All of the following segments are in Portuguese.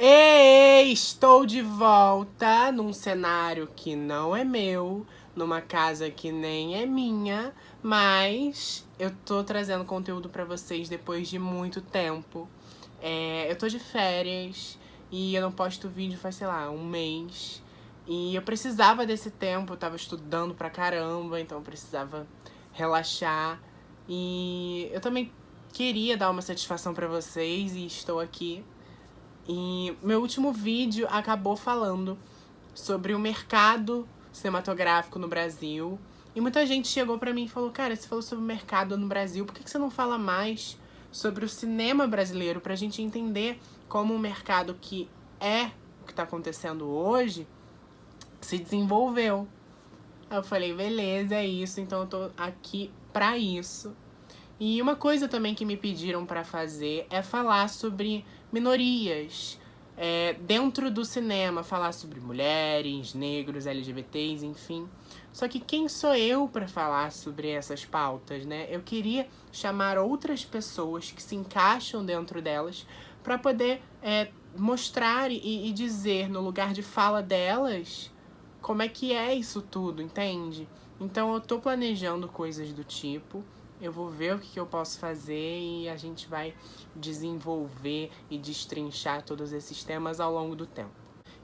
Ei, estou de volta num cenário que não é meu, numa casa que nem é minha, mas eu tô trazendo conteúdo pra vocês depois de muito tempo. Eu tô de férias e eu não posto vídeo faz, sei lá, um mês. E eu precisava desse tempo, eu tava estudando pra caramba, então eu precisava relaxar. E eu também queria dar uma satisfação pra vocês e estou aqui. E meu último vídeo acabou falando sobre o mercado cinematográfico no Brasil. E muita gente chegou pra mim e falou: cara, você falou sobre o mercado no Brasil, por que você não fala mais sobre o cinema brasileiro pra gente entender como o mercado que é o que tá acontecendo hoje se desenvolveu? Aí eu falei: beleza, é isso, então eu tô aqui pra isso. E uma coisa também que me pediram pra fazer é falar sobre minorias dentro do cinema, falar sobre mulheres, negros, LGBTs, enfim. Só que quem sou eu pra falar sobre essas pautas, né? Eu queria chamar outras pessoas que se encaixam dentro delas pra poder mostrar e dizer no lugar de fala delas como é que é isso tudo, entende? Então eu tô planejando coisas do tipo. Eu vou ver o que eu posso fazer e a gente vai desenvolver e destrinchar todos esses temas ao longo do tempo.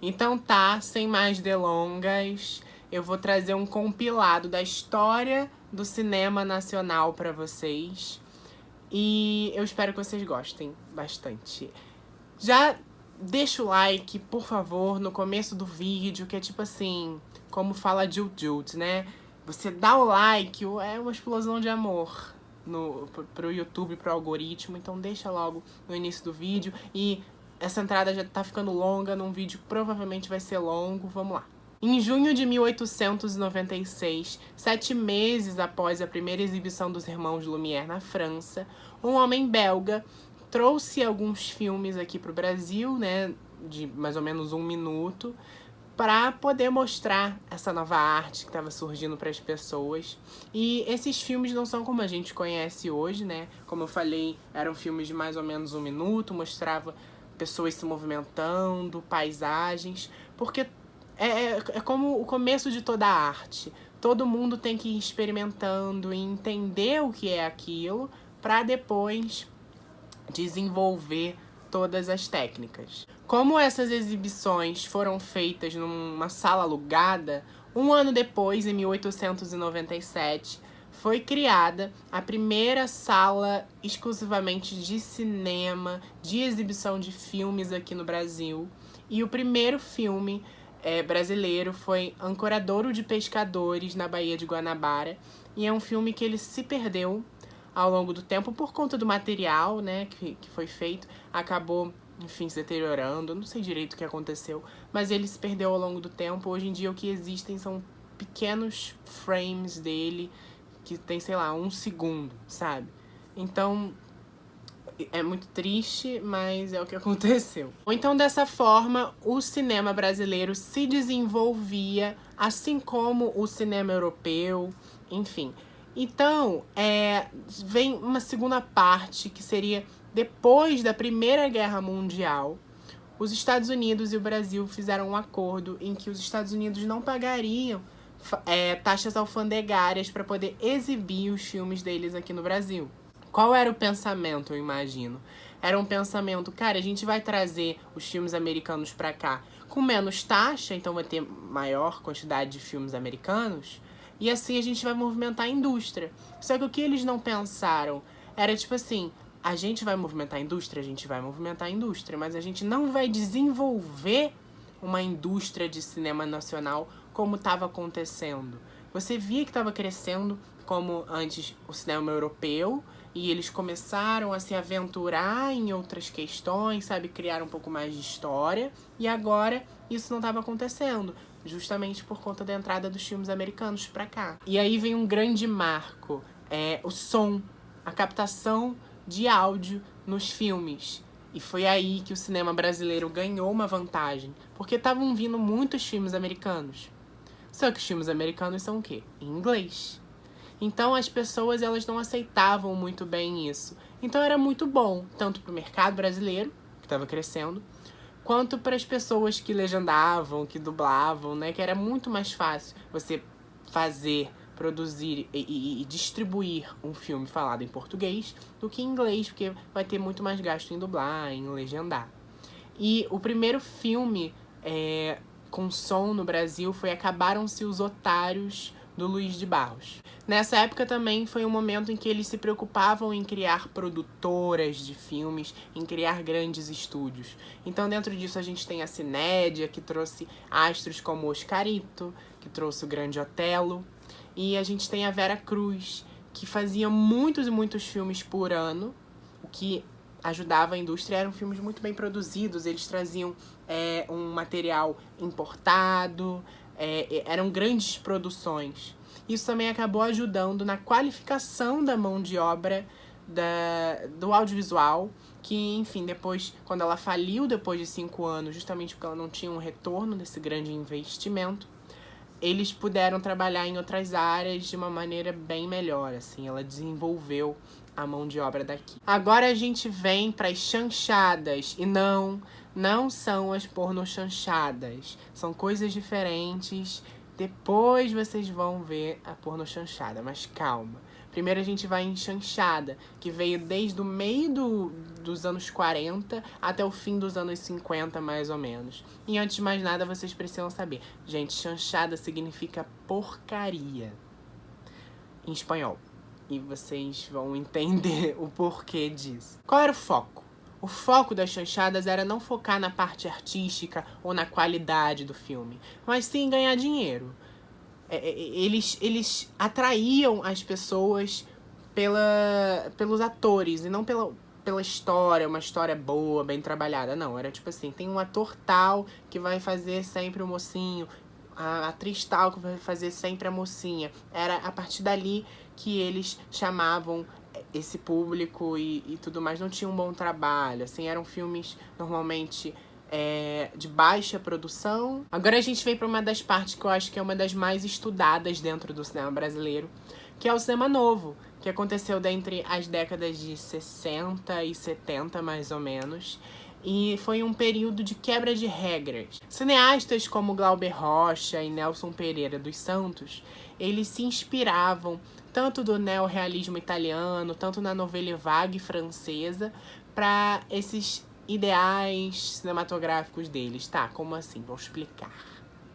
Então tá, sem mais delongas, eu vou trazer um compilado da história do cinema nacional pra vocês. E eu espero que vocês gostem bastante. Já deixa o like, por favor, no começo do vídeo, que é tipo assim, como fala Jut, né? Você dá o like, é uma explosão de amor pro YouTube, pro algoritmo. Então deixa logo no início do vídeo. E essa entrada já tá ficando longa, num vídeo que provavelmente vai ser longo. Vamos lá. Em junho de 1896, 7 meses após a primeira exibição dos Irmãos Lumière na França, um homem belga trouxe alguns filmes aqui pro Brasil, né, de mais ou menos 1 minuto, para poder mostrar essa nova arte que estava surgindo para as pessoas. E esses filmes não são como a gente conhece hoje, né? Como eu falei, eram filmes de mais ou menos 1 minuto, mostrava pessoas se movimentando, paisagens, porque é como o começo de toda a arte. Todo mundo tem que ir experimentando e entender o que é aquilo para depois desenvolver todas as técnicas. Como essas exibições foram feitas numa sala alugada, um ano depois, em 1897, foi criada a primeira sala exclusivamente de cinema, de exibição de filmes aqui no Brasil. E o primeiro filme brasileiro foi Ancoradouro de Pescadores, na Baía de Guanabara. E é um filme que ele se perdeu ao longo do tempo por conta do material, né, que foi feito. Acabou, enfim, se deteriorando. Eu não sei direito o que aconteceu, mas ele se perdeu ao longo do tempo. Hoje em dia o que existem são pequenos frames dele que tem, sei lá, 1 segundo, sabe? Então é muito triste, mas é o que aconteceu. Então, dessa forma, o cinema brasileiro se desenvolvia, assim como o cinema europeu, enfim. Então, vem uma segunda parte, que seria depois da Primeira Guerra Mundial. Os Estados Unidos e o Brasil fizeram um acordo em que os Estados Unidos não pagariam taxas alfandegárias para poder exibir os filmes deles aqui no Brasil. Qual era o pensamento, eu imagino? Era um pensamento, cara, a gente vai trazer os filmes americanos pra cá com menos taxa, então vai ter maior quantidade de filmes americanos, e assim a gente vai movimentar a indústria. Só que o que eles não pensaram era tipo assim, a gente vai movimentar a indústria, mas a gente não vai desenvolver uma indústria de cinema nacional como estava acontecendo. Você via que estava crescendo como antes o cinema europeu, e eles começaram a se aventurar em outras questões, sabe? Criar um pouco mais de história. E agora isso não estava acontecendo, justamente por conta da entrada dos filmes americanos pra cá. E aí vem um grande marco, o som, a captação de áudio nos filmes. E foi aí que o cinema brasileiro ganhou uma vantagem, porque estavam vindo muitos filmes americanos. Só que os filmes americanos são o quê? Em inglês. Então as pessoas elas não aceitavam muito bem isso. Então era muito bom, tanto para o mercado brasileiro, que estava crescendo, quanto para as pessoas que legendavam, que dublavam, né? Que era muito mais fácil você fazer, produzir e distribuir um filme falado em português do que em inglês, porque vai ter muito mais gasto em dublar, em legendar. E o primeiro filme com som no Brasil foi Acabaram-se os Otários, do Luiz de Barros. Nessa época também foi um momento em que eles se preocupavam em criar produtoras de filmes, em criar grandes estúdios. Então dentro disso a gente tem a Cinédia, que trouxe astros como Oscarito, que trouxe o Grande Otelo. E a gente tem a Vera Cruz, que fazia muitos e muitos filmes por ano, o que ajudava a indústria. Eram filmes muito bem produzidos, eles traziam um material importado, eram grandes produções. Isso também acabou ajudando na qualificação da mão de obra do audiovisual, que, enfim, depois, quando ela faliu depois de 5 anos, justamente porque ela não tinha um retorno desse grande investimento, eles puderam trabalhar em outras áreas de uma maneira bem melhor, assim, ela desenvolveu a mão de obra daqui. Agora a gente vem para as chanchadas, e não são as pornochanchadas, são coisas diferentes. Depois vocês vão ver a pornochanchada, mas calma. Primeiro a gente vai em chanchada, que veio desde o meio dos anos 40 até o fim dos anos 50, mais ou menos. E antes de mais nada, vocês precisam saber. Gente, chanchada significa porcaria em espanhol. E vocês vão entender o porquê disso. Qual era o foco? O foco das chanchadas era não focar na parte artística ou na qualidade do filme, mas sim em ganhar dinheiro. Eles atraíam as pessoas pelos atores e não pela história, uma história boa, bem trabalhada. Não, era tipo assim, tem um ator tal que vai fazer sempre o mocinho, a atriz tal que vai fazer sempre a mocinha. Era a partir dali que eles chamavam esse público e tudo mais. Não tinha um bom trabalho, assim, eram filmes normalmente de baixa produção. Agora a gente vem para uma das partes que eu acho que é uma das mais estudadas dentro do cinema brasileiro, que é o cinema novo, que aconteceu dentre as décadas de 60 e 70, mais ou menos. E foi um período de quebra de regras. Cineastas como Glauber Rocha e Nelson Pereira dos Santos, eles se inspiravam tanto do neorrealismo italiano, tanto na Nouvelle Vague francesa, para esses ideais cinematográficos deles. Tá, como assim? Vou explicar.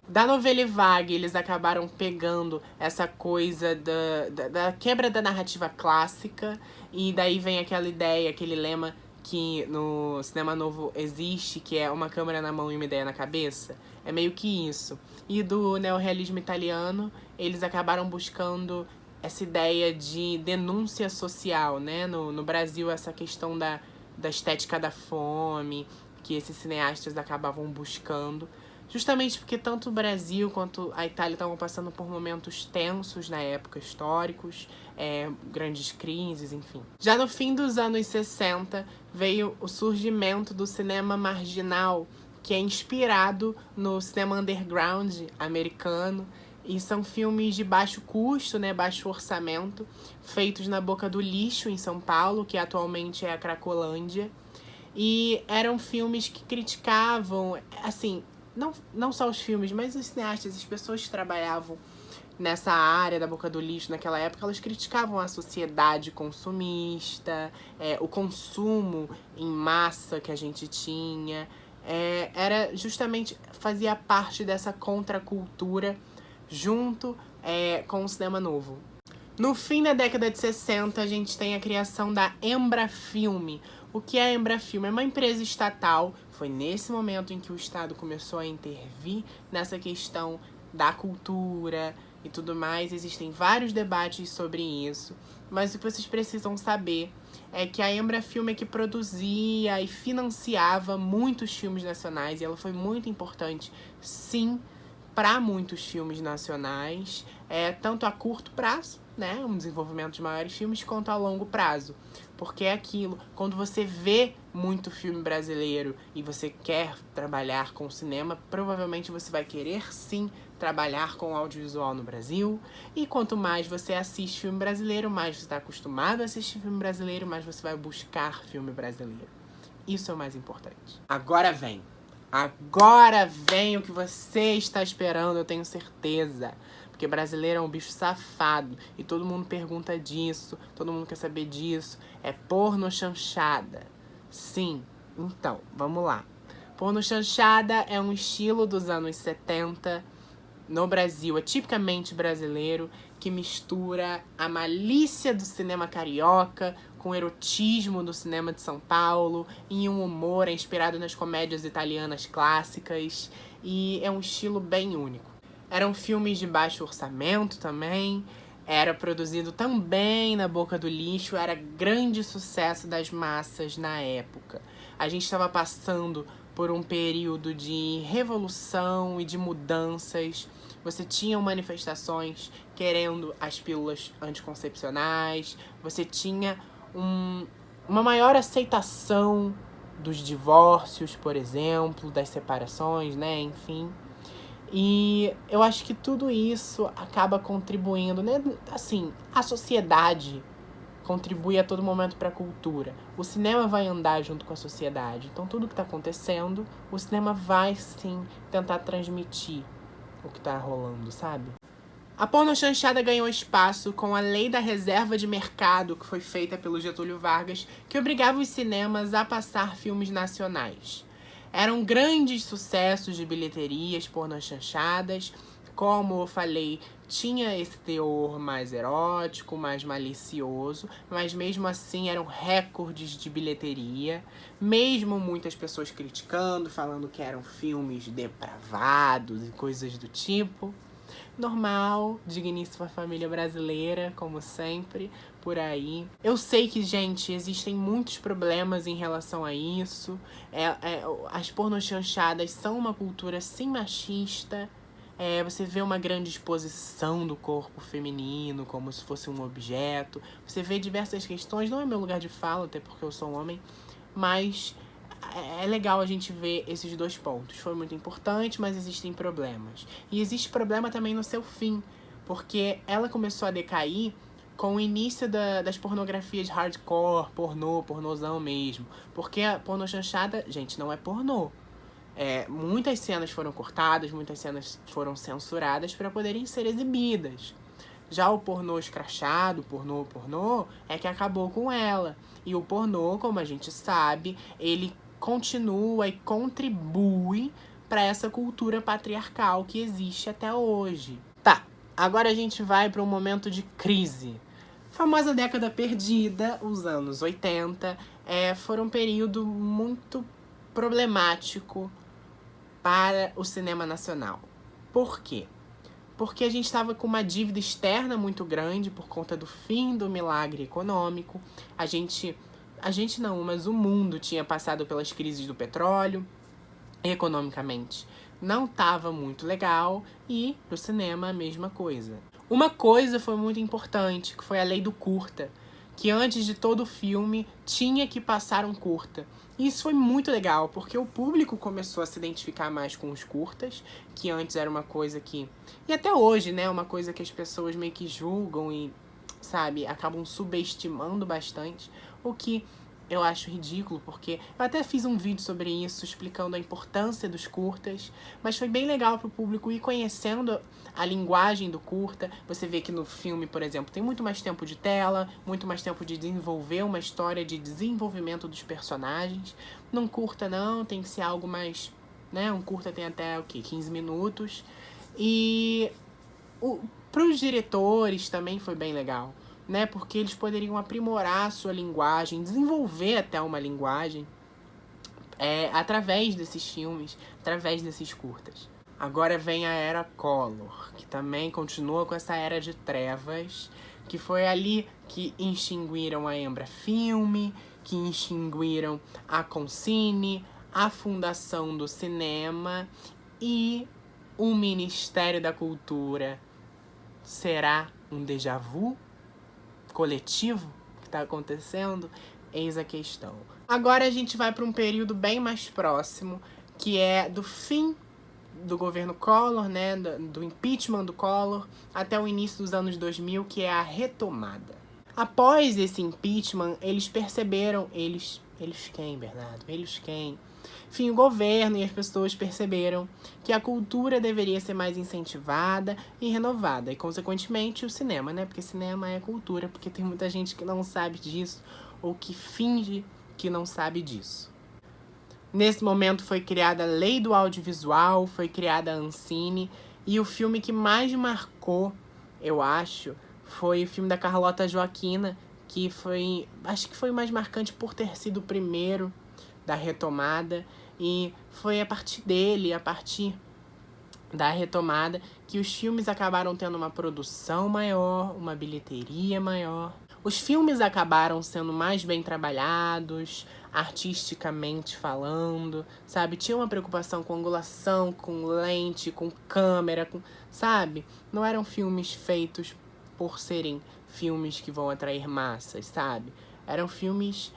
Da Nouvelle Vague, eles acabaram pegando essa coisa da quebra da narrativa clássica, e daí vem aquela ideia, aquele lema que no cinema novo existe, que é uma câmera na mão e uma ideia na cabeça. É meio que isso. E do neorrealismo italiano, eles acabaram buscando essa ideia de denúncia social, né? No Brasil, essa questão da estética da fome, que esses cineastas acabavam buscando. Justamente porque tanto o Brasil quanto a Itália estavam passando por momentos tensos na época, históricos, grandes crises, enfim. Já no fim dos anos 60, veio o surgimento do cinema marginal, que é inspirado no cinema underground americano. E são filmes de baixo custo, né, baixo orçamento, feitos na Boca do Lixo, em São Paulo, que atualmente é a Cracolândia. E eram filmes que criticavam, assim, não só os filmes, mas os cineastas, as pessoas que trabalhavam nessa área da Boca do Lixo naquela época, elas criticavam a sociedade consumista, o consumo em massa que a gente tinha. Era justamente, fazia parte dessa contracultura junto com o cinema novo. No fim da década de 60, a gente tem a criação da Embrafilme. O que é a Embrafilme? É uma empresa estatal. Foi nesse momento em que o Estado começou a intervir nessa questão da cultura e tudo mais. Existem vários debates sobre isso. Mas o que vocês precisam saber é que a Embrafilme é que produzia e financiava muitos filmes nacionais. E ela foi muito importante, sim, para muitos filmes nacionais, tanto a curto prazo, né, um desenvolvimento de maiores filmes, quanto a longo prazo. Porque é aquilo, quando você vê muito filme brasileiro e você quer trabalhar com cinema, provavelmente você vai querer sim trabalhar com audiovisual no Brasil. E quanto mais você assiste filme brasileiro, mais você está acostumado a assistir filme brasileiro, mais você vai buscar filme brasileiro. Isso é o mais importante. Agora vem Agora vem o que você está esperando, eu tenho certeza. Porque brasileiro é um bicho safado. E todo mundo pergunta disso, todo mundo quer saber disso. É porno chanchada. Sim, então, vamos lá. Porno chanchada é um estilo dos anos 70 no Brasil, é tipicamente brasileiro, que mistura a malícia do cinema carioca com o erotismo do cinema de São Paulo e um humor inspirado nas comédias italianas clássicas, e é um estilo bem único. Eram filmes de baixo orçamento também, era produzido também na boca do lixo, era grande sucesso das massas na época. A gente estava passando por um período de revolução e de mudanças. Você tinha manifestações querendo as pílulas anticoncepcionais, você tinha uma maior aceitação dos divórcios, por exemplo, das separações, né? Enfim. E eu acho que tudo isso acaba contribuindo, né? Assim, a sociedade contribui a todo momento para a cultura. O cinema vai andar junto com a sociedade. Então, tudo que está acontecendo, o cinema vai, sim, tentar transmitir o que tá rolando, sabe? A pornochanchada ganhou espaço com a Lei da Reserva de Mercado, que foi feita pelo Getúlio Vargas, que obrigava os cinemas a passar filmes nacionais. Eram grandes sucessos de bilheterias pornochanchadas, como eu falei, tinha esse teor mais erótico, mais malicioso, mas mesmo assim eram recordes de bilheteria, mesmo muitas pessoas criticando, falando que eram filmes depravados e coisas do tipo. Normal, digníssima família brasileira, como sempre, por aí. Eu sei que, gente, existem muitos problemas em relação a isso. As pornochanchadas são uma cultura, sim, machista. Você vê uma grande exposição do corpo feminino, como se fosse um objeto. Você vê diversas questões, não é meu lugar de fala, até porque eu sou um homem, mas é legal a gente ver esses dois pontos. Foi muito importante, mas existem problemas. E existe problema também no seu fim, porque ela começou a decair com o início das pornografias hardcore, pornozão mesmo. Porque a pornochanchada, gente, não é pornô. Muitas cenas foram cortadas, muitas cenas foram censuradas para poderem ser exibidas. Já o pornô escrachado, pornô, é que acabou com ela. E o pornô, como a gente sabe, ele continua e contribui para essa cultura patriarcal que existe até hoje. Tá, agora a gente vai para um momento de crise. A famosa década perdida, os anos 80, foram um período muito problemático para o cinema nacional. Por quê? Porque a gente estava com uma dívida externa muito grande por conta do fim do milagre econômico. A gente não, mas o mundo tinha passado pelas crises do petróleo, economicamente. Não estava muito legal, e pro cinema a mesma coisa. Uma coisa foi muito importante, que foi a lei do curta, que antes de todo filme tinha que passar um curta. E isso foi muito legal, porque o público começou a se identificar mais com os curtas, que antes era uma coisa que... E até hoje, né, uma coisa que as pessoas meio que julgam e, sabe, acabam subestimando bastante, o que eu acho ridículo, porque eu até fiz um vídeo sobre isso, explicando a importância dos curtas, mas foi bem legal pro público ir conhecendo a linguagem do curta. Você vê que no filme, por exemplo, tem muito mais tempo de tela, muito mais tempo de desenvolver uma história, de desenvolvimento dos personagens. Num curta não, tem que ser algo mais, né, um curta tem até, 15 minutos. E pros diretores também foi bem legal, né? Porque eles poderiam aprimorar a sua linguagem, desenvolver até uma linguagem através desses filmes, através desses curtas. Agora vem a Era Collor, que também continua com essa era de trevas, que foi ali que extinguiram a Embra Filme, que extinguiram a Concine, a Fundação do Cinema e o Ministério da Cultura. Será um déjà vu coletivo que está acontecendo? Eis a questão. Agora a gente vai para um período bem mais próximo, que é do fim do governo Collor, né, do impeachment do Collor, até o início dos anos 2000, que é a retomada. Após esse impeachment, eles perceberam, eles quem, Bernardo? Eles quem? Enfim, o governo e as pessoas perceberam que a cultura deveria ser mais incentivada e renovada. E, consequentemente, o cinema, né? Porque cinema é cultura, porque tem muita gente que não sabe disso ou que finge que não sabe disso. Nesse momento foi criada a Lei do Audiovisual, foi criada a Ancine, e o filme que mais marcou, eu acho, foi o filme da Carlota Joaquina, que foi, acho que foi o mais marcante por ter sido o primeiro da retomada, e foi a partir dele, a partir da retomada, que os filmes acabaram tendo uma produção maior, uma bilheteria maior. Os filmes acabaram sendo mais bem trabalhados, artisticamente falando, sabe? Tinha uma preocupação com angulação, com lente, com câmera, sabe? Não eram filmes feitos por serem filmes que vão atrair massas, sabe? Eram filmes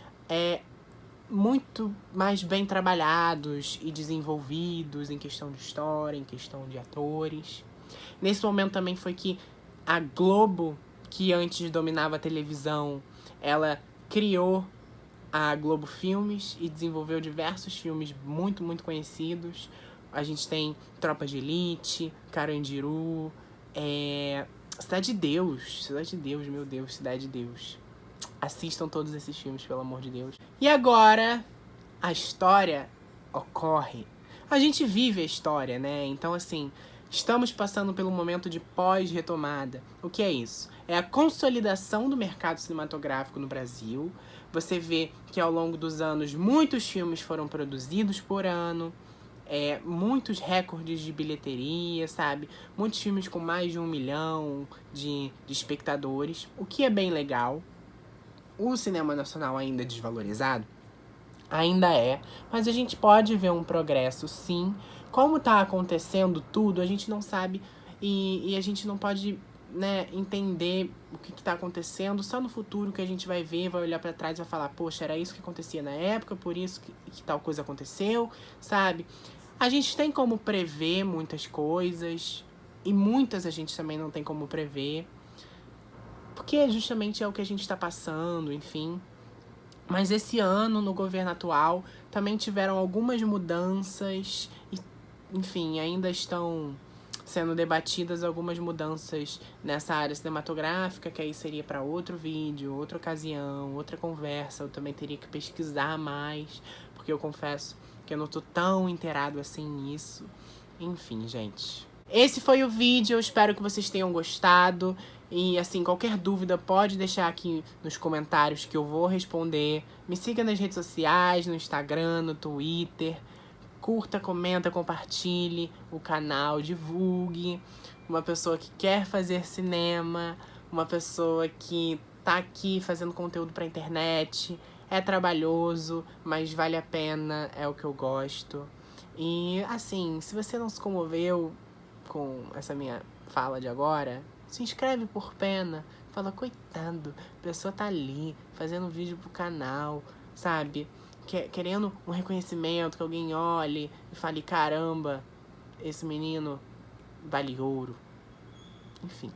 muito mais bem trabalhados e desenvolvidos em questão de história, em questão de atores. Nesse momento também foi que a Globo, que antes dominava a televisão, ela criou a Globo Filmes e desenvolveu diversos filmes muito, muito conhecidos. A gente tem Tropa de Elite, Carandiru, Cidade de Deus, meu Deus, Cidade de Deus. Assistam todos esses filmes, pelo amor de Deus. E agora, a história ocorre. A gente vive a história, né? Então, assim, estamos passando pelo momento de pós-retomada. O que é isso? É a consolidação do mercado cinematográfico no Brasil. Você vê que ao longo dos anos, muitos filmes foram produzidos por ano. Muitos recordes de bilheteria, sabe? Muitos filmes com mais de 1 milhão de espectadores. O que é bem legal. O cinema nacional ainda é desvalorizado? Ainda é, mas a gente pode ver um progresso, sim. Como tá acontecendo tudo, a gente não sabe e a gente não pode, né, entender o que tá acontecendo. Só no futuro que a gente vai ver, vai olhar pra trás e vai falar, poxa, era isso que acontecia na época, por isso que tal coisa aconteceu, sabe? A gente tem como prever muitas coisas e muitas a gente também não tem como prever. Porque justamente é o que a gente está passando, enfim. Mas esse ano, no governo atual, também tiveram algumas mudanças. E, enfim, ainda estão sendo debatidas algumas mudanças nessa área cinematográfica, que aí seria para outro vídeo, outra ocasião, outra conversa. Eu também teria que pesquisar mais, porque eu confesso que eu não tô tão inteirado assim nisso. Enfim, gente. Esse foi o vídeo, eu espero que vocês tenham gostado. E, assim, qualquer dúvida pode deixar aqui nos comentários que eu vou responder. Me siga nas redes sociais, no Instagram, no Twitter. Curta, comenta, compartilhe o canal, divulgue. Uma pessoa que quer fazer cinema, uma pessoa que tá aqui fazendo conteúdo pra internet. É trabalhoso, mas vale a pena, é o que eu gosto. E, assim, se você não se comoveu com essa minha fala de agora, se inscreve por pena. Fala, coitado, a pessoa tá ali, fazendo vídeo pro canal, sabe? Querendo um reconhecimento, que alguém olhe e fale, caramba, esse menino vale ouro. Enfim,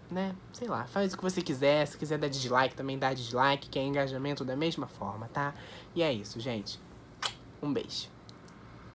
né? Sei lá, faz o que você quiser. Se quiser dar dislike, também dá dislike, que é engajamento da mesma forma, tá? E é isso, gente. Um beijo.